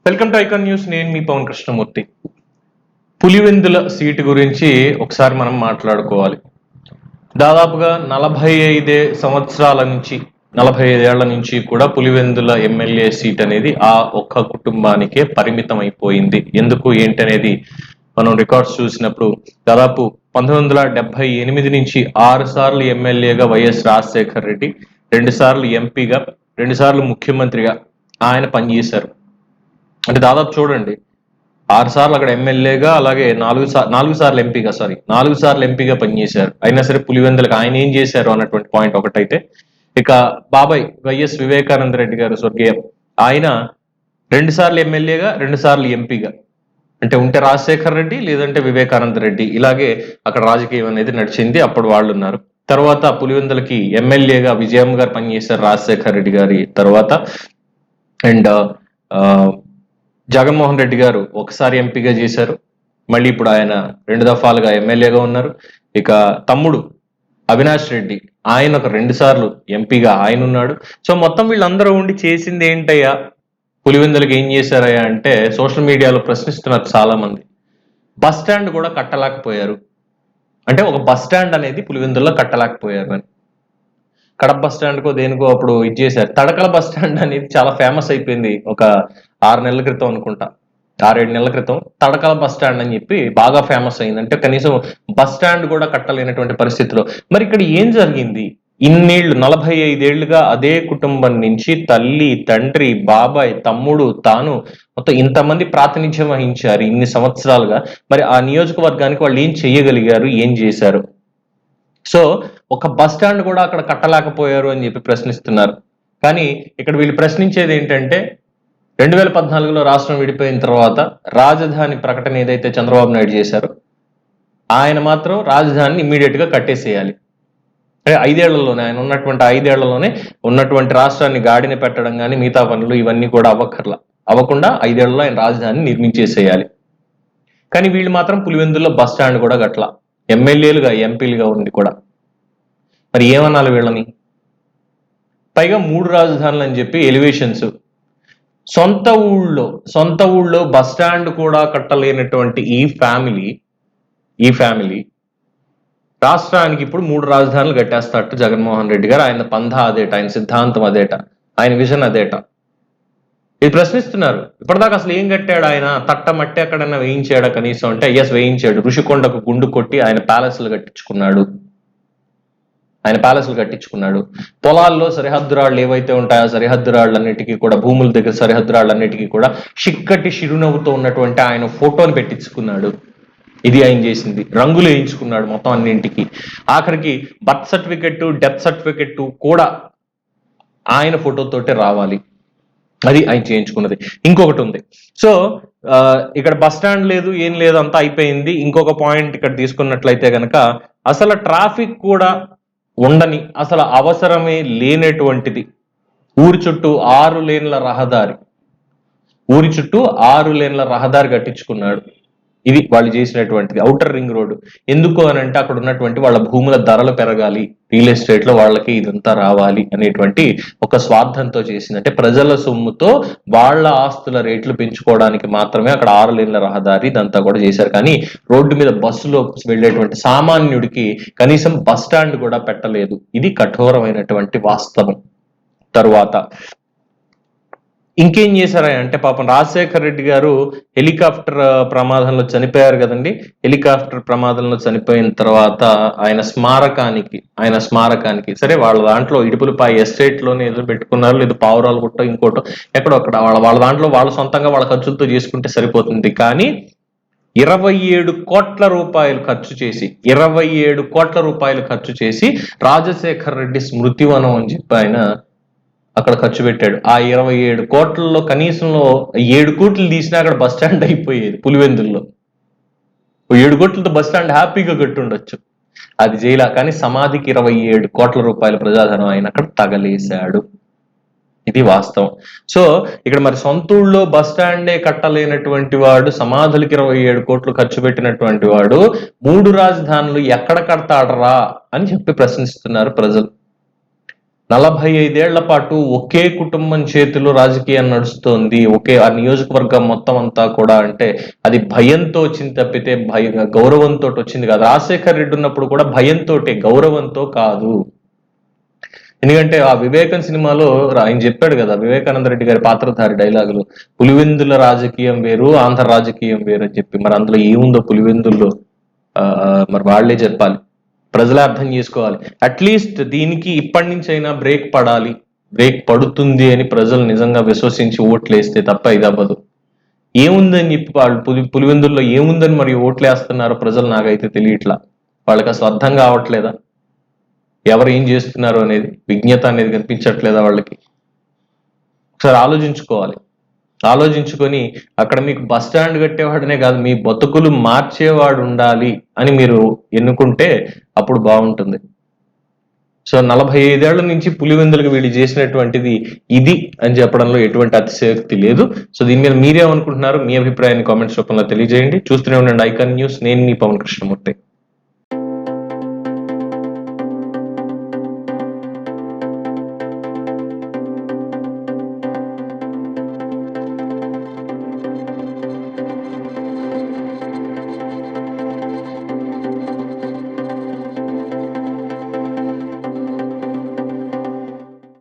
Welcome to icon news. నేను మీ Pawan Krishnamurthy. Pulivendula seat గురించి ఒకసారి మనం మాట్లాడుకోవాలి. దాదాపుగా 45 సంవత్సరాల నుంచి 45 ఏళ్ల నుంచి కూడా పులివెందుల ఎమ్మెల్యే సీట్ అనేది ఆ ఒక్క కుటుంబానికే పరిమితం అయిపోయింది. ఎందుకు ఏంటనేది మనం రికార్డ్స్ చూసినప్పుడు దాదాపు 1978 నుంచి 6 సార్లు ఎమ్మెల్యేగా వైఎస్ రాజశేఖర్ రెడ్డి, 2 సార్లు ఎంపీగా, 2 సార్లు ముఖ్యమంత్రిగా ఆయన పనిచేశారు. అంటే దాదాపు చూడండి, 6 సార్లు అక్కడ ఎమ్మెల్యేగా, అలాగే 4 సార్లు ఎంపీగా, 4 సార్లు ఎంపీగా పనిచేశారు. అయినా సరే పులివెందులకు ఆయన ఏం చేశారు అన్నటువంటి పాయింట్ ఒకటైతే, ఇక బాబాయ్ వైఎస్ వివేకానంద రెడ్డి గారు స్వర్గీయం, ఆయన 2 సార్లు ఎమ్మెల్యేగా, 2 సార్లు ఎంపీగా, అంటే ఉంటే రాజశేఖర్ రెడ్డి లేదంటే వివేకానంద రెడ్డి, ఇలాగే అక్కడ రాజకీయం అనేది నడిచింది. అప్పుడు వాళ్ళు ఉన్నారు. తర్వాత పులివెందులకి ఎమ్మెల్యేగా విజయం గారు పనిచేశారు రాజశేఖర్ రెడ్డి గారి తర్వాత. అండ్ జగన్మోహన్ రెడ్డి గారు ఒకసారి ఎంపీగా చేశారు. మళ్ళీ ఇప్పుడు ఆయన 2 దఫాలుగా ఎమ్మెల్యేగా ఉన్నారు. ఇక తమ్ముడు అవినాష్ రెడ్డి, ఆయన ఒక 2 సార్లు ఎంపీగా ఆయన ఉన్నాడు. సో మొత్తం వీళ్ళందరూ ఉండి చేసింది ఏంటయ్యా, పులివెందులకు ఏం చేశారయ్యా అంటే సోషల్ మీడియాలో ప్రశ్నిస్తున్నారు చాలా మంది. బస్ స్టాండ్ కూడా కట్టలేకపోయారు. అంటే ఒక బస్ స్టాండ్ అనేది పులివెందుల్లో కట్టలేకపోయారు అని. కడప బస్ స్టాండ్కో దేనికో అప్పుడు ఇది చేశారు. తడకల బస్ స్టాండ్ అనేది చాలా ఫేమస్ అయిపోయింది ఒక 6 నెలల క్రితం అనుకుంటా, 6-7 నెలల క్రితం తడకల బస్ స్టాండ్ అని చెప్పి బాగా ఫేమస్ అయింది. అంటే కనీసం బస్ స్టాండ్ కూడా కట్టలేనటువంటి పరిస్థితిలో మరి ఇక్కడ ఏం జరిగింది? ఇన్నేళ్లు 45 ఏళ్లుగా అదే కుటుంబం నుంచి తల్లి, తండ్రి, బాబాయ్, తమ్ముడు, తాను మొత్తం ఇంతమంది ప్రాతినిధ్యం వహించారు ఇన్ని సంవత్సరాలుగా. మరి ఆ నియోజకవర్గానికి వాళ్ళు ఏం చేయగలిగారు, ఏం చేశారు? సో ఒక బస్ స్టాండ్ కూడా అక్కడ కట్టలేకపోయారు అని చెప్పి ప్రశ్నిస్తున్నారు. కానీ ఇక్కడ వీళ్ళు ప్రశ్నించేది ఏంటంటే 2014లో రాష్ట్రం విడిపోయిన తర్వాత రాజధాని ప్రకటన ఏదైతే చంద్రబాబు నాయుడు చేశారో, ఆయన మాత్రం రాజధానిని ఇమ్మీడియట్ గా కట్టేసేయాలి. అంటే 5 ఏళ్లలోనే, ఆయన ఉన్నటువంటి 5 ఏళ్లలోనే ఉన్నటువంటి రాష్ట్రాన్ని గాడిన పెట్టడం కానీ మిగతా పనులు ఇవన్నీ కూడా అవ్వకుండా 5 ఏళ్లలో ఆయన రాజధానిని నిర్మించేసేయాలి. కానీ వీళ్ళు మాత్రం పులివెందుల్లో బస్ స్టాండ్ కూడా గట్ల, ఎమ్మెల్యేలుగా ఎంపీలుగా ఉంది కూడా. మరి ఏమనాలి వీళ్ళని? పైగా 3 రాజధానులు అని చెప్పి ఎలివేషన్స్. సొంత ఊళ్ళో బస్ స్టాండ్ కూడా కట్టలేనటువంటి ఈ ఫ్యామిలీ రాష్ట్రానికి ఇప్పుడు 3 రాజధానులు కట్టేస్తాడు జగన్మోహన్ రెడ్డి గారు. ఆయన పంధా అదేట, ఆయన సిద్ధాంతం అదేట, ఆయన విజన్ అదేట. ఇది ప్రశ్నిస్తున్నారు. ఇప్పటిదాకా అసలు ఏం కట్టాడు ఆయన? తట్ట మట్టి ఎక్కడైనా వేయించాడా కనీసం అంటే ఎస్ వేయించాడు. ఋషికొండకు గుండు కొట్టి ఆయన ప్యాలెస్లు కట్టించుకున్నాడు. పొలాల్లో సరిహద్దు రాళ్ళు ఏవైతే ఉంటాయో సరిహద్దు రాళ్ళన్నిటికీ కూడా, భూముల దగ్గర సరిహద్దు రాళ్ళన్నిటికీ కూడా చిక్కటి చిరునవ్వుతో ఉన్నటువంటి ఆయన ఫోటోని పెట్టించుకున్నాడు. ఇది ఆయన చేసింది. రంగులు వేయించుకున్నాడు మొత్తం అన్నింటికి. ఆఖరికి బర్త్ సర్టిఫికెట్, డెత్ సర్టిఫికెట్ కూడా ఆయన ఫోటోతోటే రావాలి. అది ఆయన చేయించుకున్నది. ఇంకొకటి ఉంది. సో ఇక్కడ బస్ స్టాండ్ లేదు, ఏం లేదు, అంతా అయిపోయింది. ఇంకొక పాయింట్ ఇక్కడ తీసుకున్నట్లయితే కనుక అసలు ట్రాఫిక్ కూడా ఉండని, అసలు అవసరమే లేనటువంటిది ఊరి చుట్టూ 6 లేన్ల రహదారి కట్టించుకున్నాడు. ఇది వాళ్ళు చేసినటువంటిది. ఔటర్ రింగ్ రోడ్డు ఎందుకు అని అంటే అక్కడ ఉన్నటువంటి వాళ్ళ భూముల ధరలు పెరగాలి, రియల్ ఎస్టేట్ లో వాళ్ళకి ఇదంతా రావాలి అనేటువంటి ఒక స్వార్థంతో చేసింది. అంటే ప్రజల సొమ్ముతో వాళ్ళ ఆస్తుల రేట్లు పెంచుకోవడానికి మాత్రమే అక్కడ 6 లేన్ల రహదారి ఇదంతా కూడా చేశారు. కానీ రోడ్డు మీద బస్సులో వెళ్ళేటువంటి సామాన్యుడికి కనీసం బస్ స్టాండ్ కూడా పెట్టలేదు. ఇది కఠోరమైనటువంటి వాస్తవం. తరువాత ఇంకేం చేశారంటే పాపం రాజశేఖర్ రెడ్డి గారు హెలికాప్టర్ ప్రమాదంలో చనిపోయారు కదండి. హెలికాప్టర్ ప్రమాదంలో చనిపోయిన తర్వాత ఆయన స్మారకానికి సరే వాళ్ళ దాంట్లో ఇడుపులపాయ ఎస్టేట్ లోనే ఏదో పెట్టుకున్నారు, లేదు పావురాలు గుట్ట ఇంకోటో ఎక్కడో అక్కడ వాళ్ళ దాంట్లో వాళ్ళ సొంతంగా వాళ్ళ ఖర్చులతో చేసుకుంటే సరిపోతుంది. కానీ 27 కోట్ల రూపాయలు ఖర్చు చేసి రాజశేఖర్ రెడ్డి స్మృతివనం అని చెప్పి ఆయన అక్కడ ఖర్చు పెట్టాడు. ఆ 27 కోట్లలో కనీసంలో 7 కోట్లు తీసినా అక్కడ బస్ స్టాండ్ అయిపోయేది. పులివెందుల్లో 7 కోట్లతో బస్ స్టాండ్ హ్యాపీగా కట్టుండొచ్చు. అది చేయలా. కానీ సమాధికి 27 కోట్ల రూపాయల ప్రజాధనం ఆయన అక్కడ తగలేశాడు. ఇది వాస్తవం. సో ఇక్కడ మరి సొంత ఊళ్ళో బస్ స్టాండే కట్టలేనటువంటి వాడు, సమాధులకి 27 కోట్లు ఖర్చు పెట్టినటువంటి వాడు 3 రాజధానులు ఎక్కడ కడతాడరా అని చెప్పి ప్రశ్నిస్తున్నారు ప్రజలు. 45 ఏళ్ల పాటు ఒకే కుటుంబం చేతిలో రాజకీయం నడుస్తోంది, ఒకే ఆ నియోజకవర్గం మొత్తం అంతా కూడా. అంటే అది భయంతో వచ్చింది తప్పితే గౌరవంతో వచ్చింది కాదు. రాజశేఖర్ రెడ్డి ఉన్నప్పుడు కూడా భయంతో, గౌరవంతో కాదు. ఎందుకంటే ఆ వివేకం సినిమాలో ఆయన చెప్పాడు కదా, వివేకానంద రెడ్డి గారి పాత్రధారి డైలాగులు, పులివెందుల రాజకీయం వేరు, ఆంధ్ర రాజకీయం వేరు అని చెప్పి. మరి అందులో ఏముందో పులివెందుల్లో మరి వాళ్ళే చెప్పాలి, ప్రజలే అర్థం చేసుకోవాలి. అట్లీస్ట్ దీనికి ఇప్పటి నుంచి అయినా బ్రేక్ పడాలి, బ్రేక్ పడుతుంది అని ప్రజలు నిజంగా విశ్వసించి ఓట్లు వేస్తే తప్ప ఇది అవ్వదు. ఏముందని చెప్పి వాళ్ళు పులివెందుల్లో ఏముందని మరి ఓట్లు వేస్తున్నారు ప్రజలు, నాకైతే తెలియట్లా. వాళ్ళకి అసలు అర్థం కావట్లేదా ఎవరు ఏం చేస్తున్నారు అనేది, విజ్ఞత అనేది కనిపించట్లేదా వాళ్ళకి? ఒకసారి ఆలోచించుకోవాలి. ఆలోచించుకొని అక్కడ మీకు బస్ స్టాండ్ కట్టేవాడనే కాదు, మీ బతుకులు మార్చేవాడు ఉండాలి అని మీరు ఎన్నుకుంటే అప్పుడు బాగుంటుంది. సో 45 ఏళ్ల నుంచి పులివెందులకు వీళ్ళు చేసినటువంటిది ఇది అని చెప్పడంలో ఎటువంటి అతిశయోక్తి లేదు. సో దీని మీద మీరేమనుకుంటున్నారు? మీ అభిప్రాయాన్ని కామెంట్స్ రూపంలో తెలియజేయండి. చూస్తూనే ఉండండి ఐకాన్ న్యూస్. నేను మీ పవన్ కృష్ణమూర్తి.